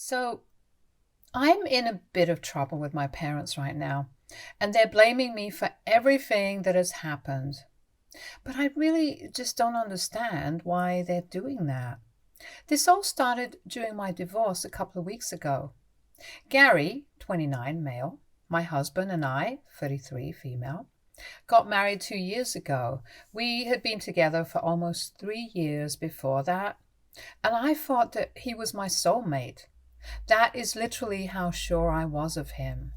So I'm in a bit of trouble with my parents right now, and they're blaming me for everything that has happened. But I really just don't understand why they're doing that. This all started during my divorce a couple of weeks ago. Gary, 29, male, my husband, and I, 33, female, got married 2 years ago. We had been together for almost 3 years before that, and I thought that he was my soulmate. That is literally how sure I was of him.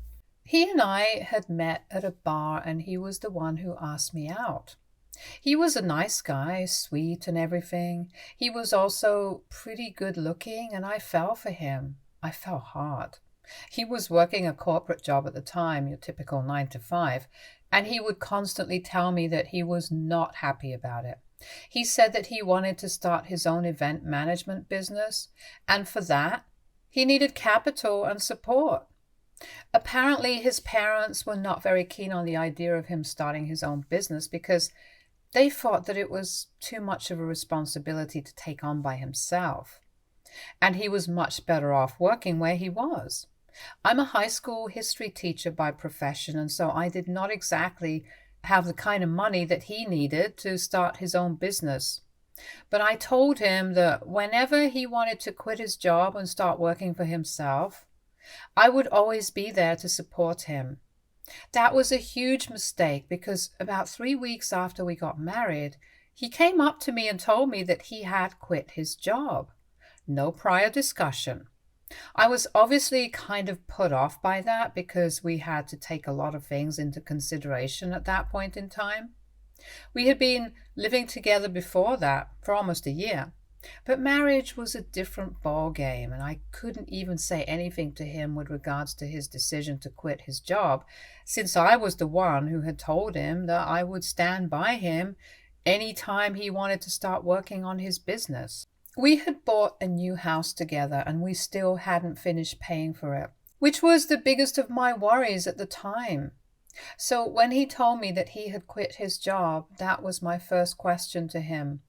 He and I had met at a bar, and he was the one who asked me out. He was a nice guy, sweet and everything. He was also pretty good looking, and I fell for him. I fell hard. He was working a corporate job at the time, your typical 9 to 5, and he would constantly tell me that he was not happy about it. He said that he wanted to start his own event management business, and for that, he needed capital and support. Apparently, his parents were not very keen on the idea of him starting his own business because they thought that it was too much of a responsibility to take on by himself, and he was much better off working where he was. I'm a high school history teacher by profession, and so I did not exactly have the kind of money that he needed to start his own business. But I told him that whenever he wanted to quit his job and start working for himself, I would always be there to support him. That was a huge mistake because about 3 weeks after we got married, he came up to me and told me that he had quit his job. No prior discussion. I was obviously kind of put off by that because we had to take a lot of things into consideration at that point in time. We had been living together before that for almost a year, but marriage was a different ball game, and I couldn't even say anything to him with regards to his decision to quit his job, since I was the one who had told him that I would stand by him any time he wanted to start working on his business. We had bought a new house together, and we still hadn't finished paying for it, which was the biggest of my worries at the time. So when he told me that he had quit his job, that was my first question to him.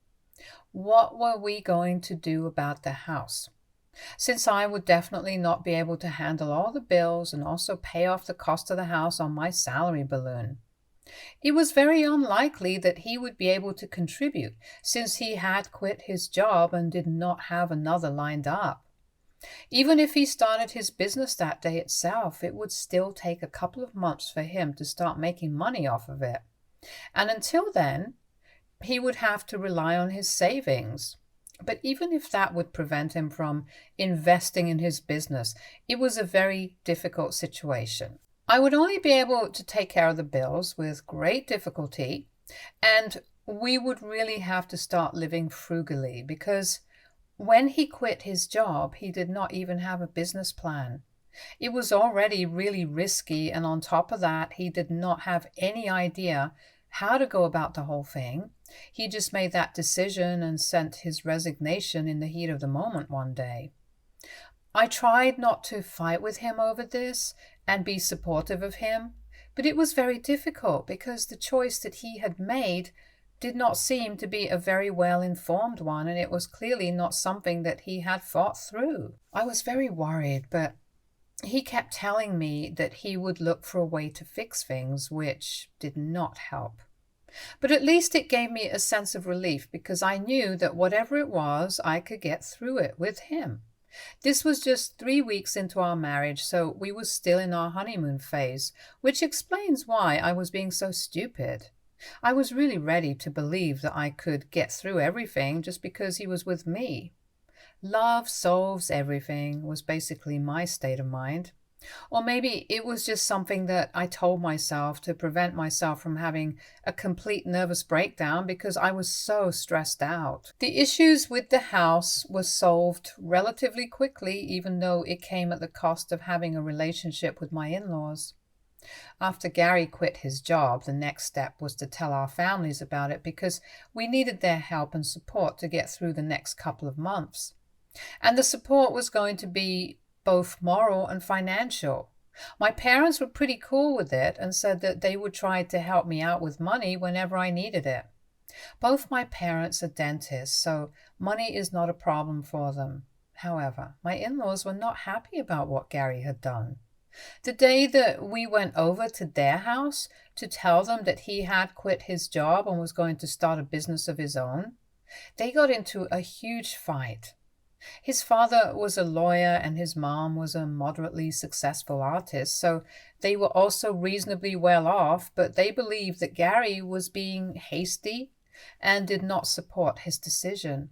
What were we going to do about the house? Since I would definitely not be able to handle all the bills and also pay off the cost of the house on my salary balloon. It was very unlikely that he would be able to contribute since he had quit his job and did not have another lined up. Even if he started his business that day itself, it would still take a couple of months for him to start making money off of it. And until then, he would have to rely on his savings. But even if that would prevent him from investing in his business, it was a very difficult situation. I would only be able to take care of the bills with great difficulty, and we would really have to start living frugally because when he quit his job, he did not even have a business plan. It was already really risky, and on top of that, he did not have any idea how to go about the whole thing. He just made that decision and sent his resignation in the heat of the moment one day. I tried not to fight with him over this and be supportive of him, but it was very difficult because the choice that he had made did not seem to be a very well-informed one, and it was clearly not something that he had thought through. I was very worried, but he kept telling me that he would look for a way to fix things, which did not help. But at least it gave me a sense of relief because I knew that whatever it was, I could get through it with him. This was just 3 weeks into our marriage, so we were still in our honeymoon phase, which explains why I was being so stupid. I was really ready to believe that I could get through everything just because he was with me. Love solves everything was basically my state of mind. Or maybe it was just something that I told myself to prevent myself from having a complete nervous breakdown because I was so stressed out. The issues with the house were solved relatively quickly, even though it came at the cost of having a relationship with my in-laws. After Gary quit his job, the next step was to tell our families about it because we needed their help and support to get through the next couple of months. And the support was going to be both moral and financial. My parents were pretty cool with it and said that they would try to help me out with money whenever I needed it. Both my parents are dentists, so money is not a problem for them. However, my in-laws were not happy about what Gary had done. The day that we went over to their house to tell them that he had quit his job and was going to start a business of his own, they got into a huge fight. His father was a lawyer and his mom was a moderately successful artist, so they were also reasonably well off, but they believed that Gary was being hasty and did not support his decision.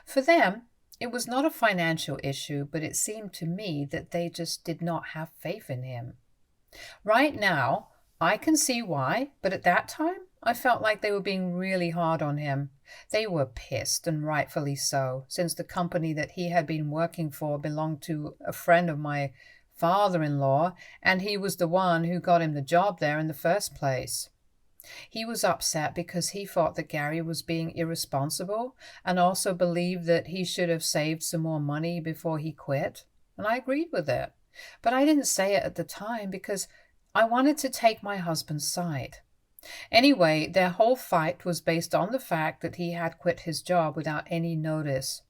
For them, it was not a financial issue, but it seemed to me that they just did not have faith in him. Right now, I can see why, but at that time, I felt like they were being really hard on him. They were pissed, and rightfully so, since the company that he had been working for belonged to a friend of my father-in-law, and he was the one who got him the job there in the first place. He was upset because he thought that Gary was being irresponsible and also believed that he should have saved some more money before he quit, and I agreed with it. But I didn't say it at the time because I wanted to take my husband's side. Anyway, their whole fight was based on the fact that he had quit his job without any notice.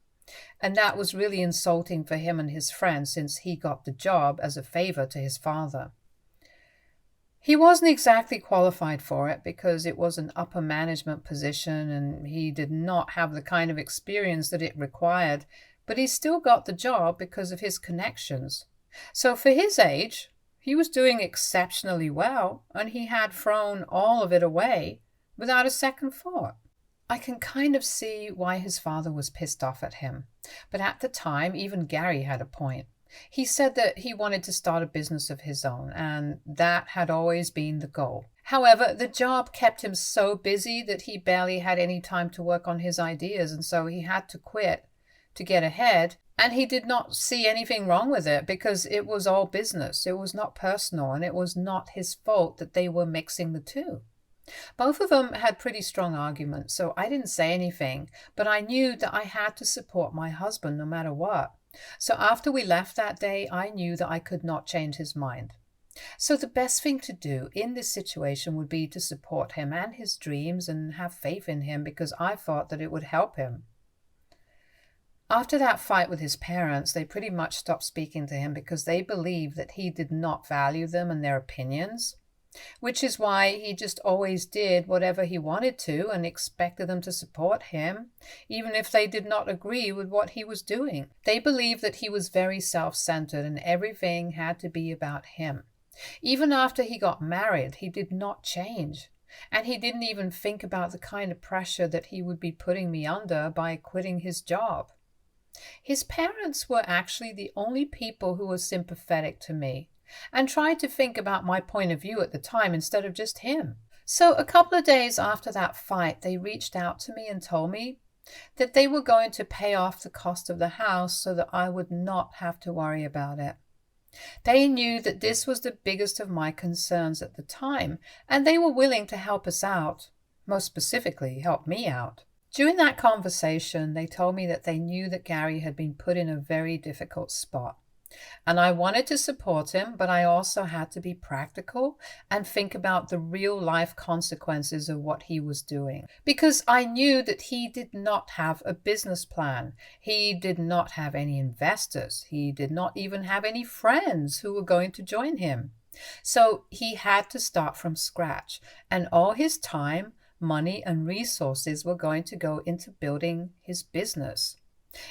And that was really insulting for him and his friends since he got the job as a favor to his father. He wasn't exactly qualified for it because it was an upper management position and he did not have the kind of experience that it required, but he still got the job because of his connections. So for his age, he was doing exceptionally well, and he had thrown all of it away without a second thought. I can kind of see why his father was pissed off at him, but at the time, even Gary had a point. He said that he wanted to start a business of his own, and that had always been the goal. However, the job kept him so busy that he barely had any time to work on his ideas, and so he had to quit to get ahead. And he did not see anything wrong with it because it was all business. It was not personal, and it was not his fault that they were mixing the two. Both of them had pretty strong arguments, so I didn't say anything, but I knew that I had to support my husband no matter what. So after we left that day, I knew that I could not change his mind. So the best thing to do in this situation would be to support him and his dreams and have faith in him because I thought that it would help him. After that fight with his parents, they pretty much stopped speaking to him because they believed that he did not value them and their opinions, which is why he just always did whatever he wanted to and expected them to support him, even if they did not agree with what he was doing. They believed that he was very self-centered and everything had to be about him. Even after he got married, he did not change. And he didn't even think about the kind of pressure that he would be putting me under by quitting his job. His parents were actually the only people who were sympathetic to me and tried to think about my point of view at the time instead of just him. So a couple of days after that fight, they reached out to me and told me that they were going to pay off the cost of the house so that I would not have to worry about it. They knew that this was the biggest of my concerns at the time, and they were willing to help us out, most specifically help me out. During that conversation, they told me that they knew that Gary had been put in a very difficult spot. And I wanted to support him, but I also had to be practical and think about the real life consequences of what he was doing. Because I knew that he did not have a business plan. He did not have any investors. He did not even have any friends who were going to join him. So he had to start from scratch, and all his time, money, and resources were going to go into building his business.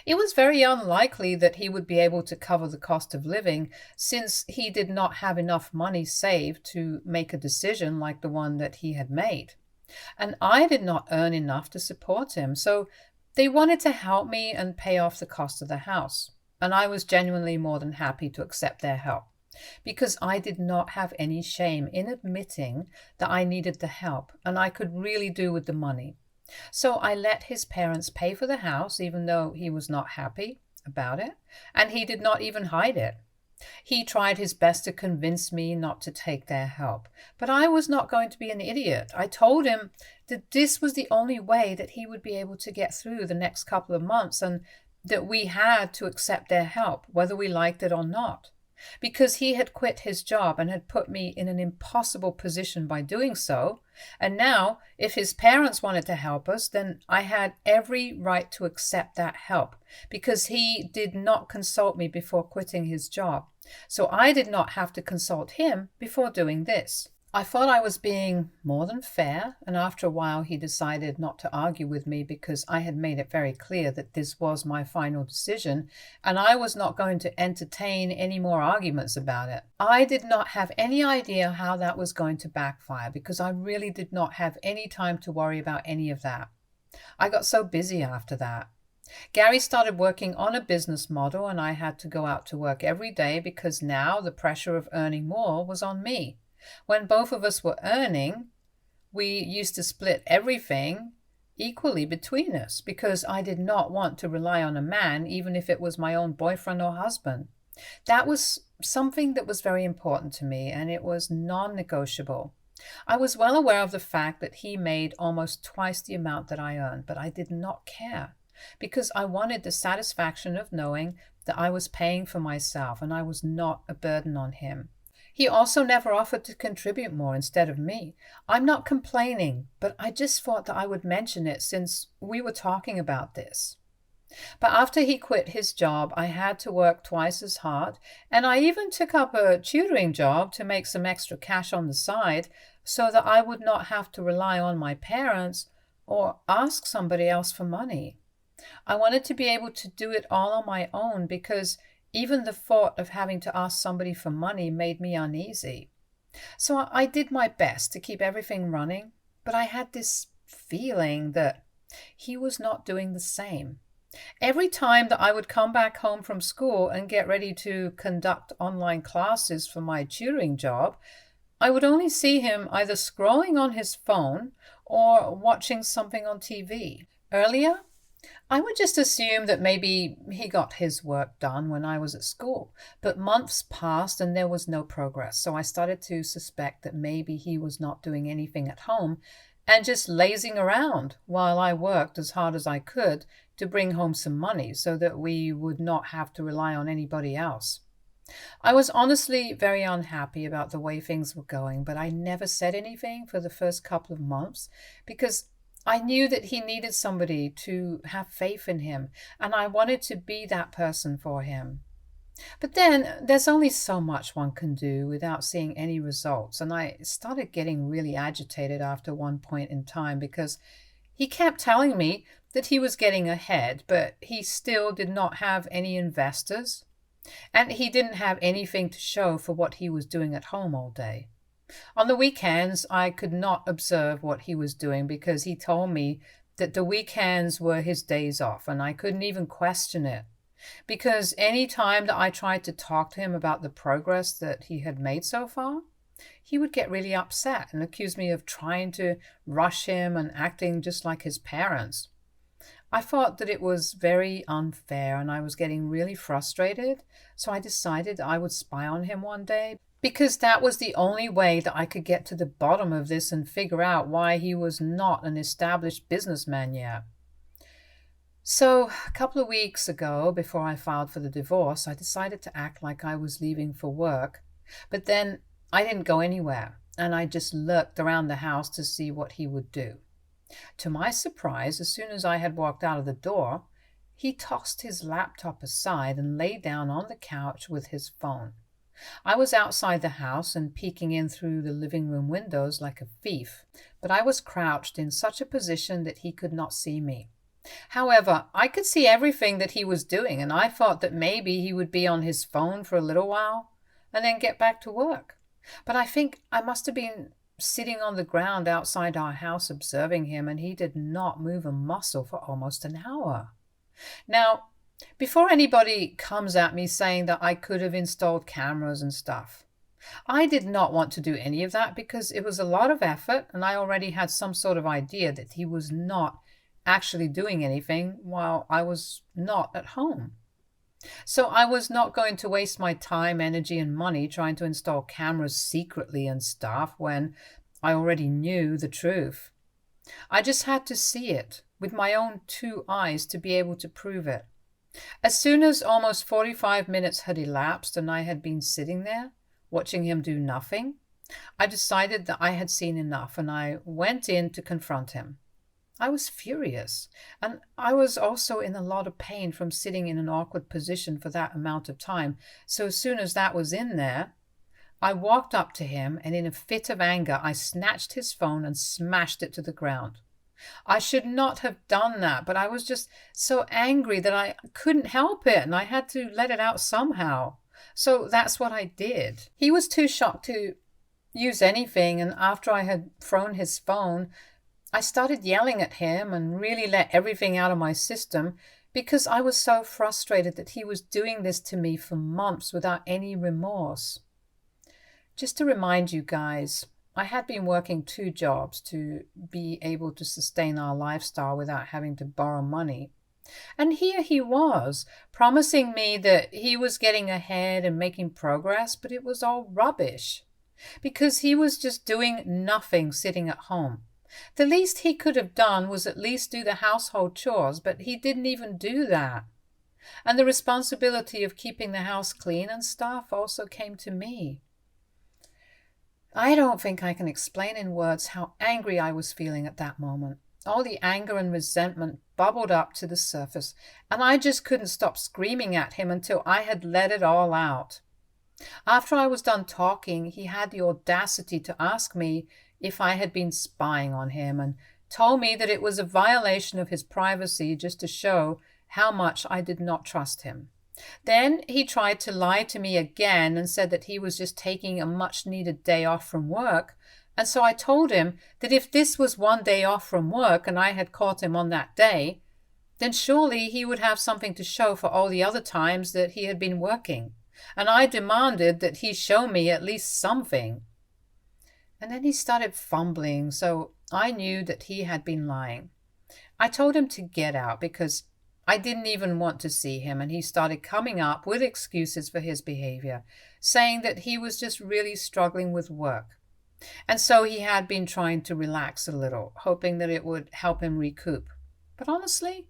It was very unlikely that he would be able to cover the cost of living since he did not have enough money saved to make a decision like the one that he had made. And I did not earn enough to support him, so they wanted to help me and pay off the cost of the house. And I was genuinely more than happy to accept their help, because I did not have any shame in admitting that I needed the help and I could really do with the money. So I let his parents pay for the house, even though he was not happy about it, and he did not even hide it. He tried his best to convince me not to take their help, but I was not going to be an idiot. I told him that this was the only way that he would be able to get through the next couple of months and that we had to accept their help, whether we liked it or not. because he had quit his job and had put me in an impossible position by doing so. And now, if his parents wanted to help us, then I had every right to accept that help because he did not consult me before quitting his job. So I did not have to consult him before doing this. I thought I was being more than fair, and after a while he decided not to argue with me because I had made it very clear that this was my final decision and I was not going to entertain any more arguments about it. I did not have any idea how that was going to backfire because I really did not have any time to worry about any of that. I got so busy after that. Gary started working on a business model and I had to go out to work every day because now the pressure of earning more was on me. When both of us were earning, we used to split everything equally between us because I did not want to rely on a man, even if it was my own boyfriend or husband. That was something that was very important to me, and it was non-negotiable. I was well aware of the fact that he made almost twice the amount that I earned, but I did not care because I wanted the satisfaction of knowing that I was paying for myself and I was not a burden on him. He also never offered to contribute more instead of me. I'm not complaining, but I just thought that I would mention it since we were talking about this. But after he quit his job, I had to work twice as hard, and I even took up a tutoring job to make some extra cash on the side so that I would not have to rely on my parents or ask somebody else for money. I wanted to be able to do it all on my own because even the thought of having to ask somebody for money made me uneasy. So I did my best to keep everything running, but I had this feeling that he was not doing the same. Every time that I would come back home from school and get ready to conduct online classes for my tutoring job, I would only see him either scrolling on his phone or watching something on TV. Earlier, I would just assume that maybe he got his work done when I was at school, but months passed and there was no progress, so I started to suspect that maybe he was not doing anything at home and just lazing around while I worked as hard as I could to bring home some money so that we would not have to rely on anybody else. I was honestly very unhappy about the way things were going, but I never said anything for the first couple of months because I knew that he needed somebody to have faith in him, and I wanted to be that person for him. But then there's only so much one can do without seeing any results, and I started getting really agitated after one point in time because he kept telling me that he was getting ahead, but he still did not have any investors, and he didn't have anything to show for what he was doing at home all day. On the weekends, I could not observe what he was doing because he told me that the weekends were his days off, and I couldn't even question it. Because any time that I tried to talk to him about the progress that he had made so far, he would get really upset and accuse me of trying to rush him and acting just like his parents. I thought that it was very unfair and I was getting really frustrated, so I decided I would spy on him one day because that was the only way that I could get to the bottom of this and figure out why he was not an established businessman yet. So, a couple of weeks ago, before I filed for the divorce, I decided to act like I was leaving for work, but then I didn't go anywhere, and I just lurked around the house to see what he would do. To my surprise, as soon as I had walked out of the door, he tossed his laptop aside and lay down on the couch with his phone. I was outside the house and peeking in through the living room windows like a thief, but I was crouched in such a position that he could not see me. However, I could see everything that he was doing, and I thought that maybe he would be on his phone for a little while and then get back to work. But I think I must have been sitting on the ground outside our house observing him, and he did not move a muscle for almost an hour. Now, before anybody comes at me saying that I could have installed cameras and stuff, I did not want to do any of that because it was a lot of effort, and I already had some sort of idea that he was not actually doing anything while I was not at home. So I was not going to waste my time, energy, and money trying to install cameras secretly and stuff when I already knew the truth. I just had to see it with my own two eyes to be able to prove it. As soon as almost 45 minutes had elapsed and I had been sitting there, watching him do nothing, I decided that I had seen enough and I went in to confront him. I was furious, and I was also in a lot of pain from sitting in an awkward position for that amount of time. So as soon as that was in there, I walked up to him and in a fit of anger, I snatched his phone and smashed it to the ground. I should not have done that, but I was just so angry that I couldn't help it and I had to let it out somehow. So that's what I did. He was too shocked to use anything, and after I had thrown his phone, I started yelling at him and really let everything out of my system because I was so frustrated that he was doing this to me for months without any remorse. Just to remind you guys, I had been working 2 jobs to be able to sustain our lifestyle without having to borrow money. And here he was, promising me that he was getting ahead and making progress, but it was all rubbish. Because he was just doing nothing sitting at home. The least he could have done was at least do the household chores, but he didn't even do that. And the responsibility of keeping the house clean and stuff also came to me. I don't think I can explain in words how angry I was feeling at that moment. All the anger and resentment bubbled up to the surface, and I just couldn't stop screaming at him until I had let it all out. After I was done talking, he had the audacity to ask me if I had been spying on him and told me that it was a violation of his privacy just to show how much I did not trust him. Then he tried to lie to me again and said that he was just taking a much-needed day off from work, and so I told him that if this was one day off from work and I had caught him on that day, then surely he would have something to show for all the other times that he had been working. And I demanded that he show me at least something. And then he started fumbling, so I knew that he had been lying. I told him to get out because I didn't even want to see him, and he started coming up with excuses for his behavior, saying that he was just really struggling with work. And so he had been trying to relax a little, hoping that it would help him recoup. But honestly,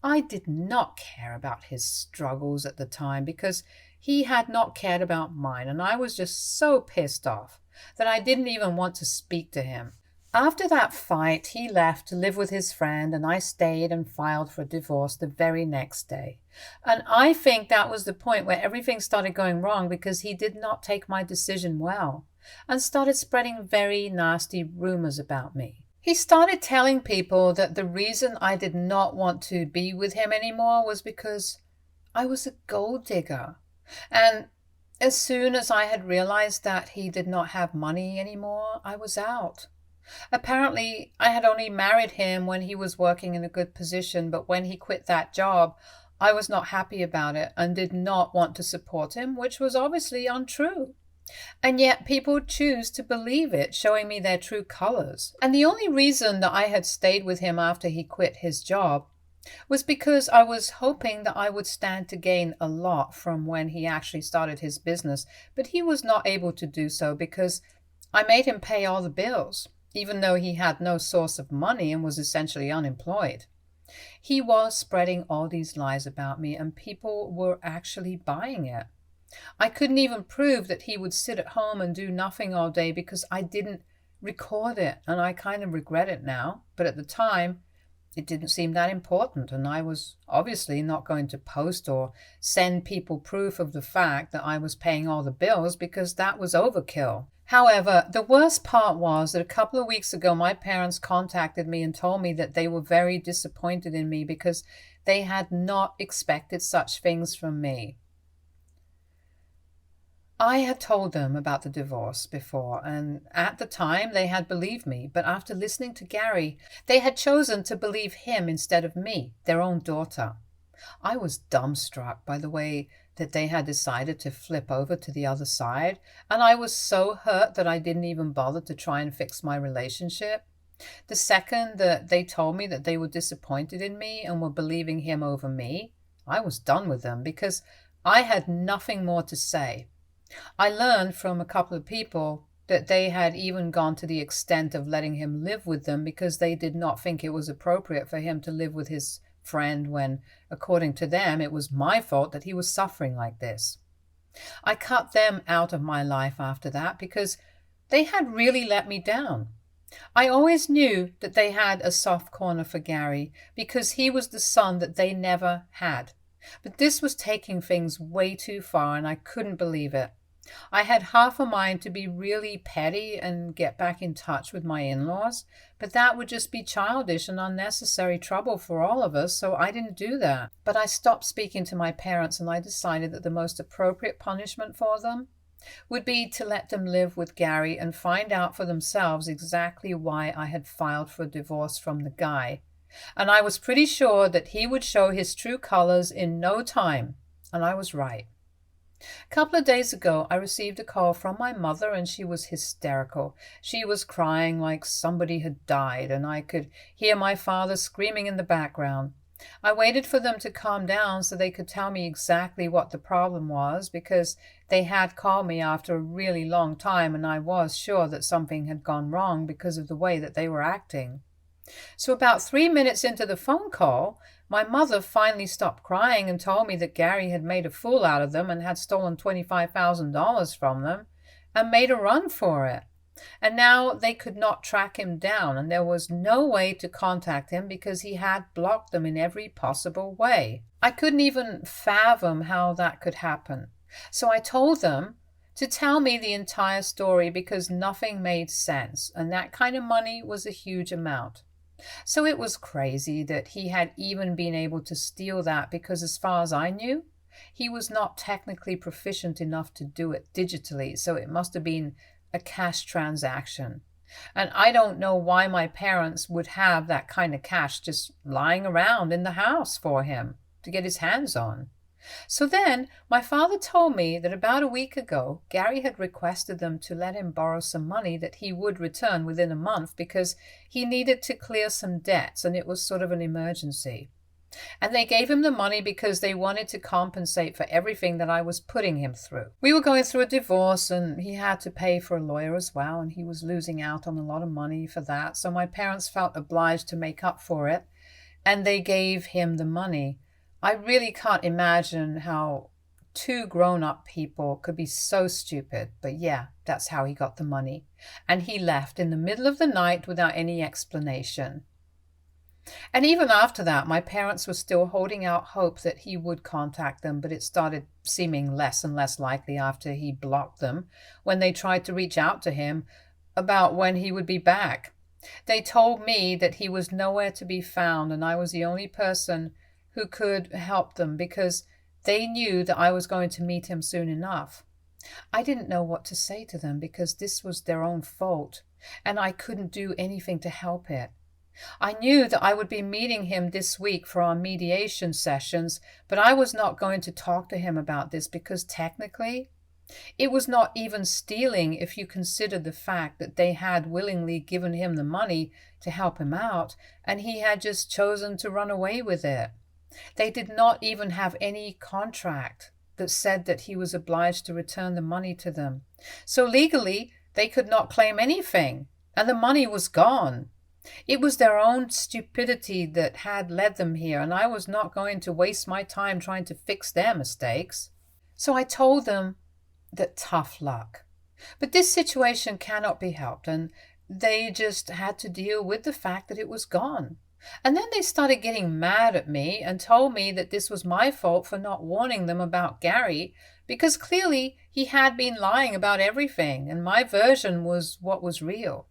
I did not care about his struggles at the time because he had not cared about mine, and I was just so pissed off that I didn't even want to speak to him. After that fight, he left to live with his friend, and I stayed and filed for divorce the very next day. And I think that was the point where everything started going wrong because he did not take my decision well and started spreading very nasty rumors about me. He started telling people that the reason I did not want to be with him anymore was because I was a gold digger. And as soon as I had realized that he did not have money anymore, I was out. Apparently, I had only married him when he was working in a good position, but when he quit that job, I was not happy about it and did not want to support him, which was obviously untrue. And yet people choose to believe it, showing me their true colors. And the only reason that I had stayed with him after he quit his job was because I was hoping that I would stand to gain a lot from when he actually started his business, but he was not able to do so because I made him pay all the bills, even though he had no source of money and was essentially unemployed. He was spreading all these lies about me, and people were actually buying it. I couldn't even prove that he would sit at home and do nothing all day because I didn't record it, and I kind of regret it now. But at the time, it didn't seem that important, and I was obviously not going to post or send people proof of the fact that I was paying all the bills because that was overkill. However, the worst part was that a couple of weeks ago, my parents contacted me and told me that they were very disappointed in me because they had not expected such things from me. I had told them about the divorce before, and at the time they had believed me, but after listening to Gary, they had chosen to believe him instead of me, their own daughter. I was dumbstruck by the way that they had decided to flip over to the other side, and I was so hurt that I didn't even bother to try and fix my relationship. The second that they told me that they were disappointed in me and were believing him over me, I was done with them because I had nothing more to say. I learned from a couple of people that they had even gone to the extent of letting him live with them because they did not think it was appropriate for him to live with his friend when, according to them, it was my fault that he was suffering like this. I cut them out of my life after that because they had really let me down. I always knew that they had a soft corner for Gary because he was the son that they never had. But this was taking things way too far, and I couldn't believe it. I had half a mind to be really petty and get back in touch with my in-laws, but that would just be childish and unnecessary trouble for all of us, so I didn't do that. But I stopped speaking to my parents, and I decided that the most appropriate punishment for them would be to let them live with Gary and find out for themselves exactly why I had filed for divorce from the guy. And I was pretty sure that he would show his true colors in no time, and I was right. A couple of days ago, I received a call from my mother, and she was hysterical. She was crying like somebody had died, and I could hear my father screaming in the background. I waited for them to calm down so they could tell me exactly what the problem was, because they had called me after a really long time, and I was sure that something had gone wrong because of the way that they were acting. So about 3 minutes into the phone call, my mother finally stopped crying and told me that Gary had made a fool out of them and had stolen $25,000 from them and made a run for it. And now they could not track him down, and there was no way to contact him because he had blocked them in every possible way. I couldn't even fathom how that could happen. So I told them to tell me the entire story because nothing made sense, and that kind of money was a huge amount. So it was crazy that he had even been able to steal that because, as far as I knew, he was not technically proficient enough to do it digitally, so it must have been a cash transaction. And I don't know why my parents would have that kind of cash just lying around in the house for him to get his hands on. So then my father told me that about a week ago, Gary had requested them to let him borrow some money that he would return within a month because he needed to clear some debts, and it was sort of an emergency. And they gave him the money because they wanted to compensate for everything that I was putting him through. We were going through a divorce, and he had to pay for a lawyer as well, and he was losing out on a lot of money for that. So my parents felt obliged to make up for it, and they gave him the money. I really can't imagine how two grown-up people could be so stupid, but yeah, that's how he got the money. And he left in the middle of the night without any explanation. And even after that, my parents were still holding out hope that he would contact them, but it started seeming less and less likely after he blocked them when they tried to reach out to him about when he would be back. They told me that he was nowhere to be found, and I was the only person who could help them because they knew that I was going to meet him soon enough. I didn't know what to say to them because this was their own fault, and I couldn't do anything to help it. I knew that I would be meeting him this week for our mediation sessions, but I was not going to talk to him about this because technically it was not even stealing if you consider the fact that they had willingly given him the money to help him out, and he had just chosen to run away with it. They did not even have any contract that said that he was obliged to return the money to them. So legally, they could not claim anything, and the money was gone. It was their own stupidity that had led them here, and I was not going to waste my time trying to fix their mistakes. So I told them that tough luck. But this situation cannot be helped, and they just had to deal with the fact that it was gone. And then they started getting mad at me and told me that this was my fault for not warning them about Gary, because clearly he had been lying about everything, and my version was what was real.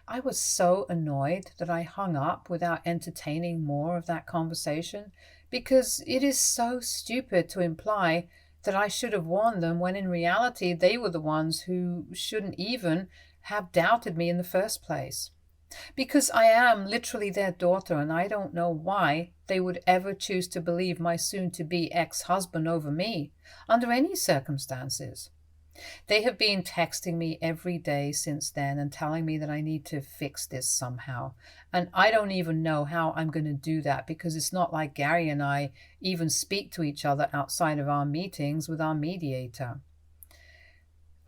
I was so annoyed that I hung up without entertaining more of that conversation, because it is so stupid to imply that I should have warned them when in reality they were the ones who shouldn't even have doubted me in the first place. Because I am literally their daughter, and I don't know why they would ever choose to believe my soon-to-be ex-husband over me, under any circumstances. They have been texting me every day since then and telling me that I need to fix this somehow. And I don't even know how I'm going to do that because it's not like Gary and I even speak to each other outside of our meetings with our mediator.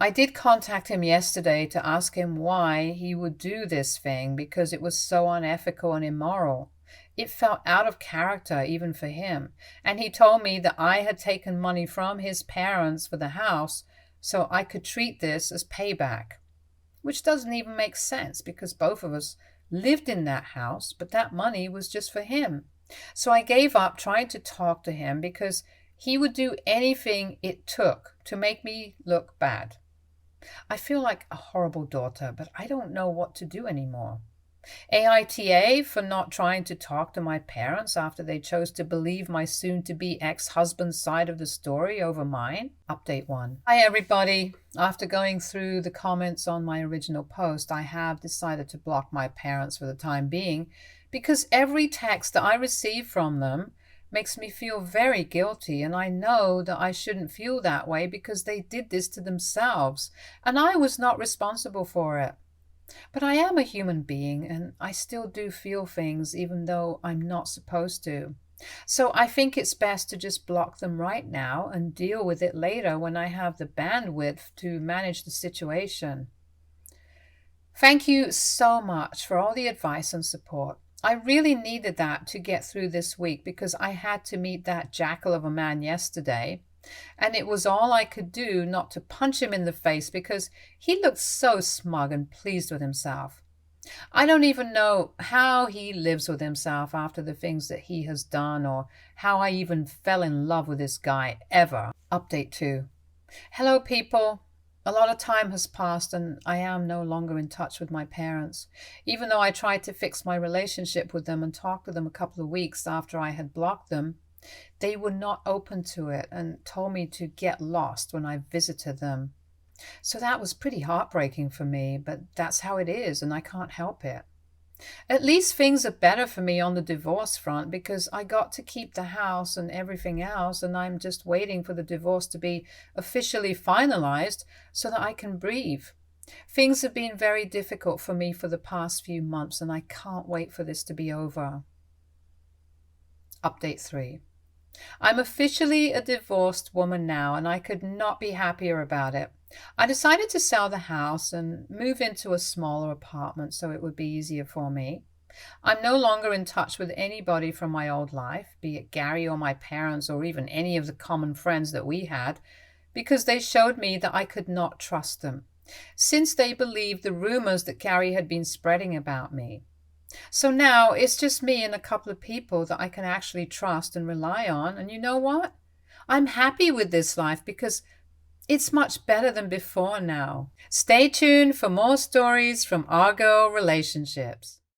I did contact him yesterday to ask him why he would do this thing because it was so unethical and immoral. It felt out of character even for him. And he told me that I had taken money from his parents for the house so I could treat this as payback, which doesn't even make sense because both of us lived in that house, but that money was just for him. So I gave up trying to talk to him because he would do anything it took to make me look bad. I feel like a horrible daughter, but I don't know what to do anymore. AITA for not trying to talk to my parents after they chose to believe my soon-to-be ex-husband's side of the story over mine. Update 1. Hi everybody. After going through the comments on my original post, I have decided to block my parents for the time being because every text that I receive from them makes me feel very guilty, and I know that I shouldn't feel that way because they did this to themselves, and I was not responsible for it. But I am a human being, and I still do feel things even though I'm not supposed to. So I think it's best to just block them right now and deal with it later when I have the bandwidth to manage the situation. Thank you so much for all the advice and support. I really needed that to get through this week because I had to meet that jackal of a man yesterday, and it was all I could do not to punch him in the face because he looked so smug and pleased with himself. I don't even know how he lives with himself after the things that he has done, or how I even fell in love with this guy ever. Update 2. Hello people. A lot of time has passed and I am no longer in touch with my parents. Even though I tried to fix my relationship with them and talk to them a couple of weeks after I had blocked them, they were not open to it and told me to get lost when I visited them. So that was pretty heartbreaking for me, but that's how it is and I can't help it. At least things are better for me on the divorce front because I got to keep the house and everything else, and I'm just waiting for the divorce to be officially finalized so that I can breathe. Things have been very difficult for me for the past few months and I can't wait for this to be over. Update 3. I'm officially a divorced woman now and I could not be happier about it. I decided to sell the house and move into a smaller apartment so it would be easier for me. I'm no longer in touch with anybody from my old life, be it Gary or my parents or even any of the common friends that we had, because they showed me that I could not trust them, since they believed the rumors that Gary had been spreading about me. So now it's just me and a couple of people that I can actually trust and rely on, and you know what? I'm happy with this life because it's much better than before now. Stay tuned for more stories from our girl relationships.